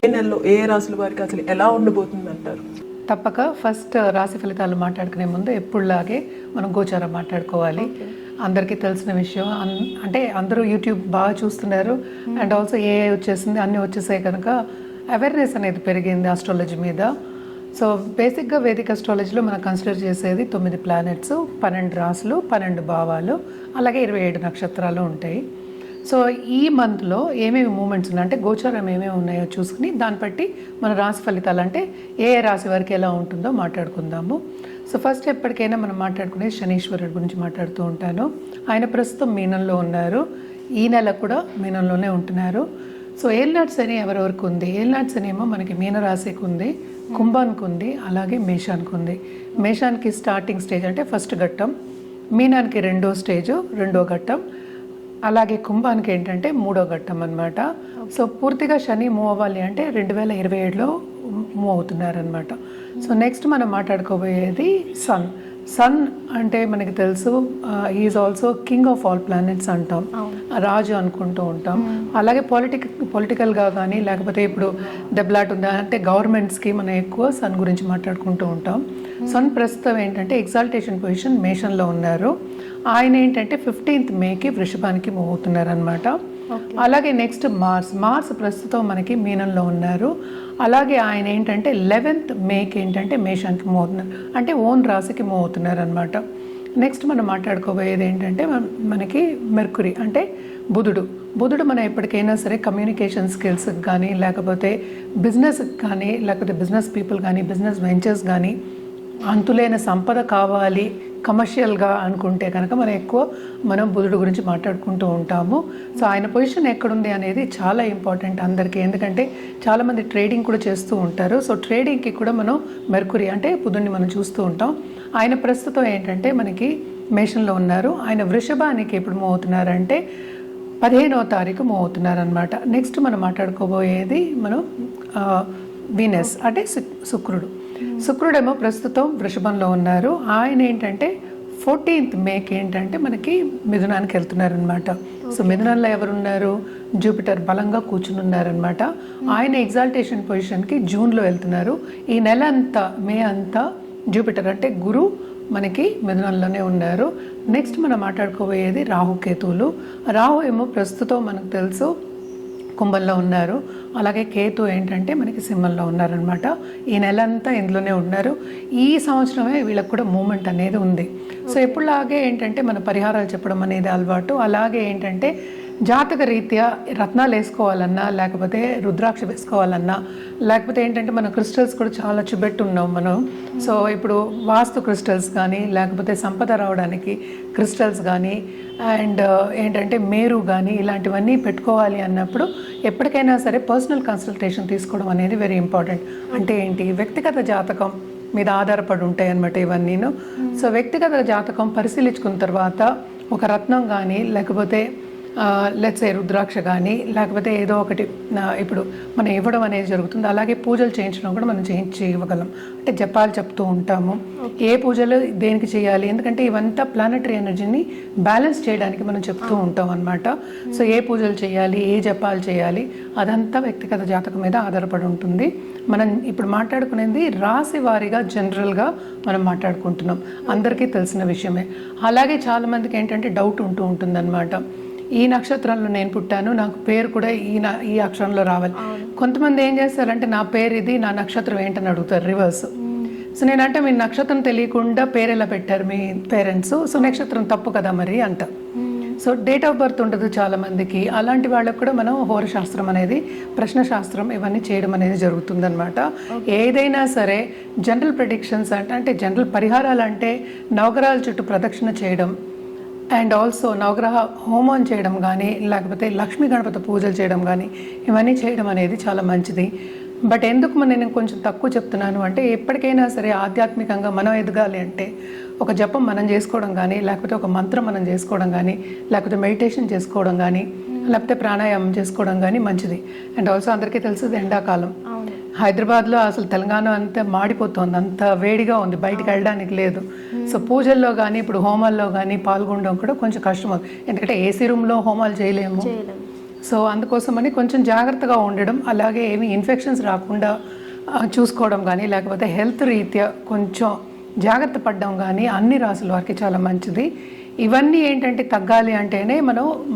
ఏ నెలలో ఏ రాశుల వారికి అసలు ఎలా ఉండబోతుంది అంటారు? తప్పక ఫస్ట్ రాశి ఫలితాలు మాట్లాడుకునే ముందు ఎప్పుడులాగే మనం గోచారం మాట్లాడుకోవాలి. అందరికీ తెలిసిన విషయం, అంటే అందరూ యూట్యూబ్ బాగా చూస్తున్నారు అండ్ ఆల్సో ఏఐ వచ్చేసింది, అన్నీ వచ్చేసాయి కనుక అవేర్నెస్ అనేది పెరిగింది ఆస్ట్రాలజీ మీద. సో బేసిక్గా వేదిక్ అస్ట్రాలజీలో మనం కన్సిడర్ చేసేది 9 ప్లానెట్స్, 12 రాశులు, 12 భావాలు, అలాగే 27 నక్షత్రాలు ఉంటాయి. సో ఈ మంత్లో ఏమేమి మూమెంట్స్ ఉన్నాయి అంటే గోచారం ఏమేమి ఉన్నాయో చూసుకుని దాన్ని బట్టి మన రాశి ఫలితాలు అంటే ఏ రాశి వారికి ఎలా ఉంటుందో మాట్లాడుకుందాము. సో ఫస్ట్ ఎప్పటికైనా మనం మాట్లాడుకునేది శనీశ్వరుడు గురించి మాట్లాడుతూ ఉంటాను. ఆయన ప్రస్తుతం మీనంలో ఉన్నారు, ఈ నెల కూడా మీనంలోనే ఉంటున్నారు. సో ఏల్నాటి శని ఎవరెవరికి ఉంది? ఏల్నాటి శని ఏమో మనకి మీనరాశికి ఉంది, కుంభానికి ఉంది, అలాగే మేషానికి ఉంది. మేషానికి స్టార్టింగ్ స్టేజ్ అంటే ఫస్ట్ ఘట్టం, మీనానికి రెండో స్టేజు, రెండో ఘట్టం, అలాగే కుంభానికి ఏంటంటే మూడో ఘట్టం అనమాట. సో పూర్తిగా శని మూవ్ అవ్వాలి అంటే 2027లో మూవ్ అవుతున్నారనమాట. సో నెక్స్ట్ మనం మాట్లాడుకోబోయేది సన్. సన్ అంటే మనకి తెలుసు is also king of all planets అంటాం, రాజు అనుకుంటూ ఉంటాం. అలాగే పొలిటికల్గా కానీ లేకపోతే ఇప్పుడు దెబ్బలాట ఉందా అంటే గవర్నమెంట్స్కి మనం ఎక్కువ సన్ గురించి మాట్లాడుకుంటూ ఉంటాం. సన్ ప్రస్తుతం ఏంటంటే ఎగ్జాల్టేషన్ పొజిషన్ మేషన్లో ఉన్నారు. ఆయన ఏంటంటే 15th మేకి వృషభానికి మూవ్ అవుతున్నారు అనమాట. అలాగే నెక్స్ట్ మార్స్ ప్రస్తుతం మనకి మీనంలో ఉన్నారు. అలాగే ఆయన ఏంటంటే 11th మేకి ఏంటంటే మేషానికి మూవ్ అవుతున్నారు, అంటే ఓన్ రాశికి మూవ్ అవుతున్నారు అనమాట. నెక్స్ట్ మనం మాట్లాడుకోబోయేది ఏంటంటే మనకి మెర్కురీ అంటే బుధుడు మనం ఎప్పటికైనా సరే కమ్యూనికేషన్ స్కిల్స్కి కానీ లేకపోతే బిజినెస్కి కానీ లేకపోతే బిజినెస్ పీపుల్ కానీ బిజినెస్ వెంచర్స్ కానీ అంతులేని సంపద కావాలి కమర్షియల్గా అనుకుంటే కనుక మనం బుధుడు గురించి మాట్లాడుకుంటూ ఉంటాము. సో ఆయన పొజిషన్ ఎక్కడుంది అనేది చాలా ఇంపార్టెంట్ అందరికీ, ఎందుకంటే చాలామంది ట్రేడింగ్ కూడా చేస్తూ ఉంటారు. సో ట్రేడింగ్కి కూడా మనం మెర్కురీ అంటే బుధుడిని మనం చూస్తూ ఉంటాం. ఆయన ప్రస్తుతం ఏంటంటే మనకి మేషంలో ఉన్నారు. ఆయన వృషభానికి ఎప్పుడు మూవ్ అవుతున్నారంటే 15వ తారీఖు మూవ్ అవుతున్నారనమాట. నెక్స్ట్ మనం మాట్లాడుకోబోయేది వీనస్ అంటే శుక్రుడేమో ప్రస్తుతం వృషభంలో ఉన్నారు. ఆయన ఏంటంటే 14th మేకి ఏంటంటే మనకి మిథునానికి వెళ్తున్నారనమాట. సో మిథునంలో ఎవరున్నారు? జూపిటర్ బలంగా కూర్చుని ఉన్నారనమాట. ఆయన ఎగ్జాల్టేషన్ పొజిషన్కి జూన్లో వెళ్తున్నారు. ఈ నెల అంతా మే అంతా జూపిటర్ అంటే గురు మనకి మిథునంలోనే ఉన్నారు. నెక్స్ట్ మనం మాట్లాడుకోబోయేది రాహుకేతువులు. రాహు ఏమో ప్రస్తుతం మనకు తెలుసు కుంభంలో ఉన్నారు. అలాగే కేతు ఏంటంటే మనకి సింహంలో ఉన్నారనమాట. ఈ నెల అంతా ఇందులోనే ఉన్నారు. ఈ సంవత్సరమే వీళ్ళకి కూడా మూమెంట్ అనేది ఉంది. సో ఎప్పుడులాగే ఏంటంటే మన పరిహారాలు చెప్పడం అనేది అలవాటు. అలాగే ఏంటంటే జాతక రీత్యా రత్నాలు వేసుకోవాలన్నా లేకపోతే రుద్రాక్ష వేసుకోవాలన్నా లేకపోతే ఏంటంటే మన క్రిస్టల్స్ కూడా చాలా చూపెట్టున్నాం మనం. సో ఇప్పుడు వాస్తు క్రిస్టల్స్ కానీ లేకపోతే సంపద రావడానికి క్రిస్టల్స్ కానీ అండ్ ఏంటంటే మేరు కానీ ఇలాంటివన్నీ పెట్టుకోవాలి అన్నప్పుడు ఎప్పటికైనా సరే పర్సనల్ కన్సల్టేషన్ తీసుకోవడం అనేది వెరీ ఇంపార్టెంట్. అంటే ఏంటి, వ్యక్తిగత జాతకం మీద ఆధారపడి ఉంటాయి అన్నమాట ఇవన్నీను. సో వ్యక్తిగత జాతకం పరిశీలించుకున్న తర్వాత ఒక రత్నం కానీ లేకపోతే లెట్స్ ఏ రుద్రాక్ష కానీ లేకపోతే ఏదో ఒకటి ఇప్పుడు మనం ఇవ్వడం అనేది జరుగుతుంది. అలాగే పూజలు చేయించడం కూడా మనం చేయించి ఇవ్వగలం. అంటే జపాలు చెప్తూ ఉంటాము, ఏ పూజలు దేనికి చేయాలి, ఎందుకంటే ఇవంతా ప్లానటరీ ఎనర్జీని బ్యాలెన్స్ చేయడానికి మనం చెప్తూ ఉంటాం అనమాట. సో ఏ పూజలు చేయాలి, ఏ జపాలు చేయాలి, అదంతా వ్యక్తిగత జాతకం మీద ఆధారపడి ఉంటుంది. మనం ఇప్పుడు మాట్లాడుకునేది రాశి వారీగా జనరల్గా మనం మాట్లాడుకుంటున్నాం, అందరికీ తెలిసిన విషయమే. అలాగే చాలామందికి ఏంటంటే డౌట్ ఉంటూ ఉంటుందన్నమాట, ఈ నక్షత్రంలో నేను పుట్టాను, నాకు పేరు కూడా ఈ అక్షరంలో రావాలి. కొంతమంది ఏం చేస్తారంటే నా పేరు ఇది, నా నక్షత్రం ఏంటని అడుగుతారు రివర్స్. సో నేనంటే మీ నక్షత్రం తెలియకుండా పేరు ఎలా పెట్టారు మీ పేరెంట్స్, సో నక్షత్రం తప్పు కదా మరి అంట. సో డేట్ ఆఫ్ బర్త్ ఉండదు చాలామందికి. అలాంటి వాళ్ళకు కూడా మనం హోరశాస్త్రం అనేది, ప్రశ్నశాస్త్రం ఇవన్నీ చేయడం అనేది జరుగుతుందన్నమాట. ఏదైనా సరే జనరల్ ప్రెడిక్షన్స్ అంటే జనరల్ పరిహారాలు అంటే నవగ్రహాల చుట్టూ ప్రదక్షిణ చేయడం అండ్ ఆల్సో నవగ్రహ హోమం చేయడం కానీ లేకపోతే లక్ష్మీ గణపతి పూజలు చేయడం కానీ ఇవన్నీ చేయడం అనేది చాలా మంచిది. బట్ ఎందుకు నేను కొంచెం తక్కువ చెప్తున్నాను అంటే ఎప్పటికైనా సరే ఆధ్యాత్మికంగా మనం ఎదగాలి అంటే ఒక జపం మనం చేసుకోవడం కానీ లేకపోతే ఒక మంత్రం మనం చేసుకోవడం కానీ లేకపోతే మెడిటేషన్ చేసుకోవడం కానీ లేకపోతే ప్రాణాయామం చేసుకోవడం కానీ మంచిది. అండ్ ఆల్సో అందరికీ తెలుసు ఎండాకాలం హైదరాబాద్లో అసలు తెలంగాణ అంతా మాడిపోతుంది, అంత వేడిగా ఉంది, బయటికి వెళ్ళడానికి లేదు. సో పూజల్లో కానీ ఇప్పుడు హోమాల్లో కానీ పాల్గొనడం కూడా కొంచెం కష్టం అవుతుంది, ఎందుకంటే ఏసీ రూమ్లో హోమాలు చేయలేము. సో అందుకోసమని కొంచెం జాగ్రత్తగా ఉండడం, అలాగే ఏమి ఇన్ఫెక్షన్స్ రాకుండా చూసుకోవడం కానీ, లేకపోతే హెల్త్ రీత్యా కొంచెం జాగ్రత్త పడడం కానీ అన్ని రాసుల వారికి చాలా మంచిది. ఇవన్నీ ఏంటంటే తగ్గాలి అంటేనే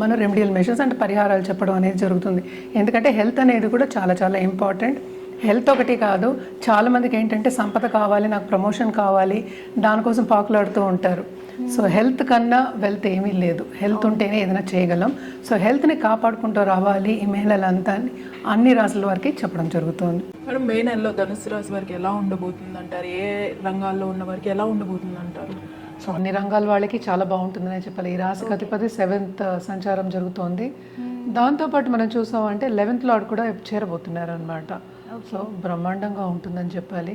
మన రెమెడియల్ మెషర్స్ అంటే పరిహారాలు చెప్పడం అనేది జరుగుతుంది. ఎందుకంటే హెల్త్ అనేది కూడా చాలా చాలా ఇంపార్టెంట్. హెల్త్ ఒకటి కాదు, చాలామందికి ఏంటంటే సంపద కావాలి, నాకు ప్రమోషన్ కావాలి, దానికోసం పాకులాడుతూ ఉంటారు. సో హెల్త్ కన్నా వెల్త్ ఏమీ లేదు. హెల్త్ ఉంటేనే ఏదైనా చేయగలం. సో హెల్త్ని కాపాడుకుంటూ రావాలి ఈ మహిళలంతా అన్ని రాసుల వారికి చెప్పడం జరుగుతుంది. మేడం, మే నెలలో ధనుసు రాశి వారికి ఎలా ఉండబోతుంది అంటారు? ఏ రంగాల్లో ఉన్న వారికి ఎలా ఉండబోతుంది అంటారు? సో అన్ని రంగాల వాళ్ళకి చాలా బాగుంటుందనే చెప్పాలి. ఈ రాశికి అధిపతి 7th సంచారం జరుగుతోంది. దాంతోపాటు మనం చూసామంటే 11th లార్డ్ కూడా చేరబోతున్నారు అనమాట. సో బ్రహ్మాండంగా ఉంటుందని చెప్పాలి.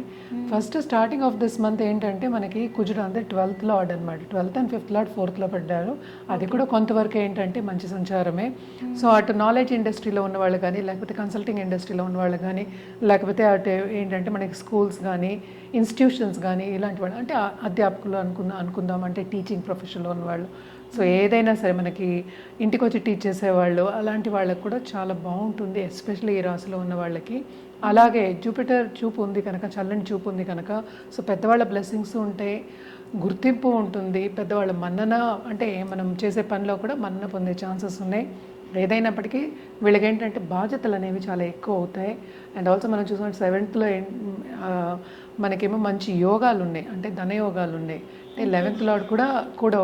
First starting of this month ఏంటంటే మనకి కుజుడు అంటే 12th లార్డ్ అనమాట. 12th and 5th లార్డ్ 4thలో పడ్డారు. అది కూడా కొంతవరకు ఏంటంటే మంచి సంచారమే. సో అటు నాలెడ్జ్ ఇండస్ట్రీలో ఉన్న వాళ్ళు కానీ, లేకపోతే కన్సల్టింగ్ ఇండస్ట్రీలో ఉన్న వాళ్ళు కానీ, లేకపోతే అటు ఏంటంటే మనకి స్కూల్స్ కానీ, ఇన్స్టిట్యూషన్స్ కానీ ఇలాంటి వాళ్ళు అంటే అధ్యాపకులు అనుకుందాం అంటే టీచింగ్ ప్రొఫెషన్లో ఉన్నవాళ్ళు. సో ఏదైనా సరే మనకి ఇంటికి వచ్చి టీచ్ చేసేవాళ్ళు అలాంటి వాళ్ళకి కూడా చాలా బాగుంటుంది, ఎస్పెషల్లీ ఈ రాశిలో ఉన్న వాళ్ళకి. అలాగే జూపిటర్ చూపు ఉంది కనుక, చల్లని చూపు ఉంది కనుక, సో పెద్దవాళ్ళ బ్లెస్సింగ్స్ ఉంటాయి, గుర్తింపు ఉంటుంది, పెద్దవాళ్ళ మన్నన అంటే మనం చేసే పనిలో కూడా మన్నన పొందే ఛాన్సెస్ ఉన్నాయి. ఏదైనప్పటికీ వీళ్ళకి ఏంటంటే బాధ్యతలు అనేవి చాలా ఎక్కువ అవుతాయి. అండ్ ఆల్సో మనం చూసుకుంటే 7thలో మనకేమో మంచి యోగాలు ఉన్నాయి, అంటే ధనయోగాలు ఉన్నాయి. 11th లార్డ్ కూడా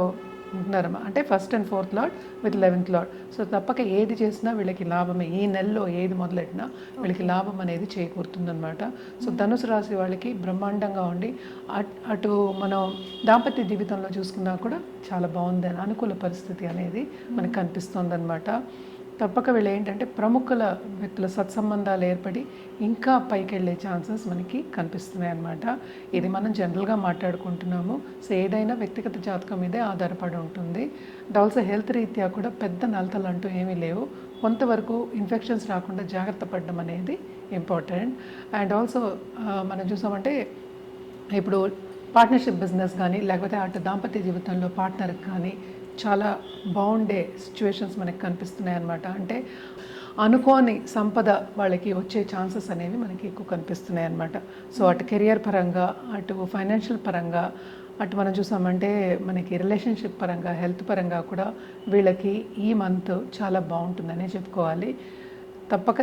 ఉంటున్నారు అంటే 1st and 4th lord with 11th lord. So తప్పక ఏది చేసినా వీళ్ళకి లాభమే. ఈ నెలలో ఏది మొదలెట్టినా వీళ్ళకి లాభం అనేది చేకూరుతుందన్నమాట. సో ధనుసు రాశి వాళ్ళకి బ్రహ్మాండంగా ఉండి అటు మనం దాంపత్య జీవితంలో చూసుకున్నా కూడా చాలా బాగుంది, అనుకూల పరిస్థితి అనేది మనకు కనిపిస్తుంది అనమాట. తప్పక వీళ్ళు ఏంటంటే ప్రముఖుల వ్యక్తుల సత్సంబంధాలు ఏర్పడి ఇంకా పైకి వెళ్ళే ఛాన్సెస్ మనకి కనిపిస్తున్నాయి అన్నమాట. ఇది మనం జనరల్గా మాట్లాడుకుంటున్నాము. సో ఏదైనా వ్యక్తిగత జాతకం మీదే ఆధారపడి ఉంటుంది. అండ్ ఆల్సో హెల్త్ రీత్యా కూడా పెద్ద నలతలు అంటూ ఏమీ లేవు. కొంతవరకు ఇన్ఫెక్షన్స్ రాకుండా జాగ్రత్త పడడం అనేది ఇంపార్టెంట్. అండ్ ఆల్సో మనం చూసామంటే ఇప్పుడు పార్ట్నర్షిప్ బిజినెస్ కానీ, లేకపోతే అటు దాంపత్య జీవితంలో పార్ట్నర్కి కానీ చాలా బాగుండే సిచ్యువేషన్స్ మనకి కనిపిస్తున్నాయి అన్నమాట. అంటే అనుకోని సంపద వాళ్ళకి వచ్చే ఛాన్సెస్ అనేవి మనకి ఎక్కువ కనిపిస్తున్నాయి అన్నమాట. సో అటు కెరియర్ పరంగా, అటు ఫైనాన్షియల్ పరంగా, అటు మనం చూసామంటే మనకి రిలేషన్షిప్ పరంగా, హెల్త్ పరంగా కూడా వీళ్ళకి ఈ మంత్ చాలా బాగుంటుందనే చెప్పుకోవాలి. తప్పక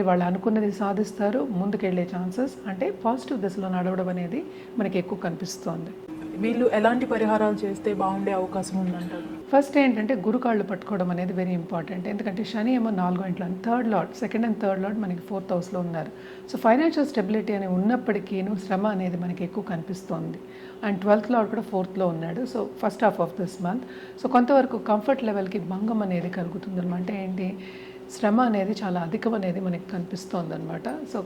వాళ్ళు అనుకున్నది సాధిస్తారు, ముందుకెళ్ళే ఛాన్సెస్ అంటే పాజిటివ్ దిశలో నడవడం అనేది మనకి ఎక్కువ కనిపిస్తోంది. వీళ్ళు ఎలాంటి పరిహారాలు చేస్తే బాగుండే అవకాశం ఉందంటారు? ఫస్ట్ ఏంటంటే గురుకాళ్ళు పట్టుకోవడం అనేది వెరీ ఇంపార్టెంట్. ఎందుకంటే శని ఏమో 4వ ఇంట్లో, 3rd lord, 2nd and 3rd lord మనకి 4th హౌస్లో ఉన్నారు. సో ఫైనాన్షియల్ స్టెబిలిటీ అనేది ఉన్నప్పటికీ శ్రమ అనేది మనకి ఎక్కువ కనిపిస్తుంది. అండ్ 12th లార్డ్ కూడా 4thలో ఉన్నాడు. So first half of this month so కొంతవరకు కంఫర్ట్ లెవెల్కి భంగం అనేది కలుగుతుంది అనమాట. అంటే ఏంటి, శ్రమ అనేది చాలా అధికం అనేది మనకి కనిపిస్తుంది అనమాట. సో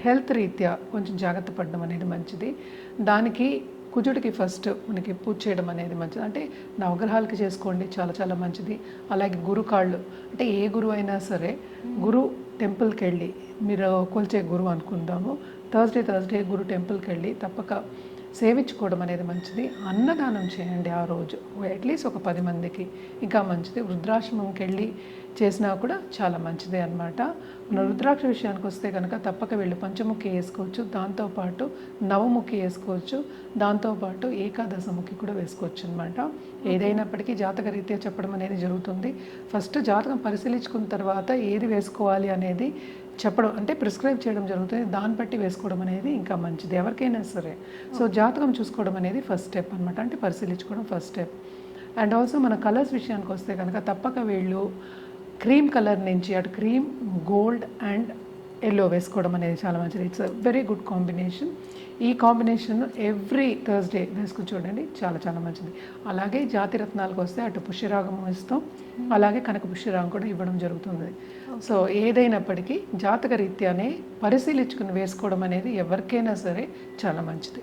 హెల్త్ రీత్యా కొంచెం జాగ్రత్త పడడం అనేది మంచిది. దానికి కుజుడికి ఫస్ట్ మనకి పూజ చేయడం అనేది మంచిది. అంటే నవగ్రహాలకి చేసుకోండి, చాలా చాలా మంచిది. అలాగే గురుకాళ్ళు అంటే ఏ గురువు అయినా సరే గురు టెంపుల్కి వెళ్ళి, మీరు కొలిచే గురువు అనుకుందాము, థర్స్డే గురు టెంపుల్కి వెళ్ళి తప్పక సేవించుకోవడం అనేది మంచిది. అన్నదానం చేయండి ఆ రోజు, అట్లీస్ట్ ఒక 10 మందికి, ఇంకా మంచిది. వృద్ధాశ్రమంకి వెళ్ళి చేసినా కూడా చాలా మంచిదే అనమాట. మన రుద్రాక్ష విషయానికి వస్తే కనుక తప్పక వీళ్ళు పంచముఖి వేసుకోవచ్చు, దాంతోపాటు నవముఖి వేసుకోవచ్చు, దాంతోపాటు ఏకాదశముఖి కూడా వేసుకోవచ్చు అనమాట. ఏదైనప్పటికీ జాతక రీత్యా చెప్పడం అనేది జరుగుతుంది. ఫస్ట్ జాతకం పరిశీలించుకున్న తర్వాత ఏది వేసుకోవాలి అనేది చెప్పడం అంటే ప్రిస్క్రైబ్ చేయడం జరుగుతుంది. దాన్ని బట్టి వేసుకోవడం అనేది ఇంకా మంచిది ఎవరికైనా సరే. సో జాతకం చూసుకోవడం అనేది ఫస్ట్ స్టెప్ అనమాట, అంటే పరిశీలించుకోవడం ఫస్ట్ స్టెప్. అండ్ ఆల్సో మన కలర్స్ విషయానికి వస్తే కనుక తప్పక వీళ్ళు క్రీమ్ కలర్ నుంచి అటు క్రీమ్, గోల్డ్ అండ్ ఎల్లో వేసుకోవడం అనేది చాలా మంచిది. It's a very good combination. ఈ కాంబినేషన్ ఎవ్రీ థర్స్డే వేసుకుని చూడండి, చాలా చాలా మంచిది. అలాగే జాతి రత్నాలకు వస్తే అటు పుష్యరాగం ఇస్తాం, అలాగే కనక పుష్యరాగం కూడా ఇవ్వడం జరుగుతుంది. సో ఏదైనప్పటికీ జాతక రీత్యానే పరిశీలించుకుని వేసుకోవడం అనేది ఎవరికైనా సరే చాలా మంచిది.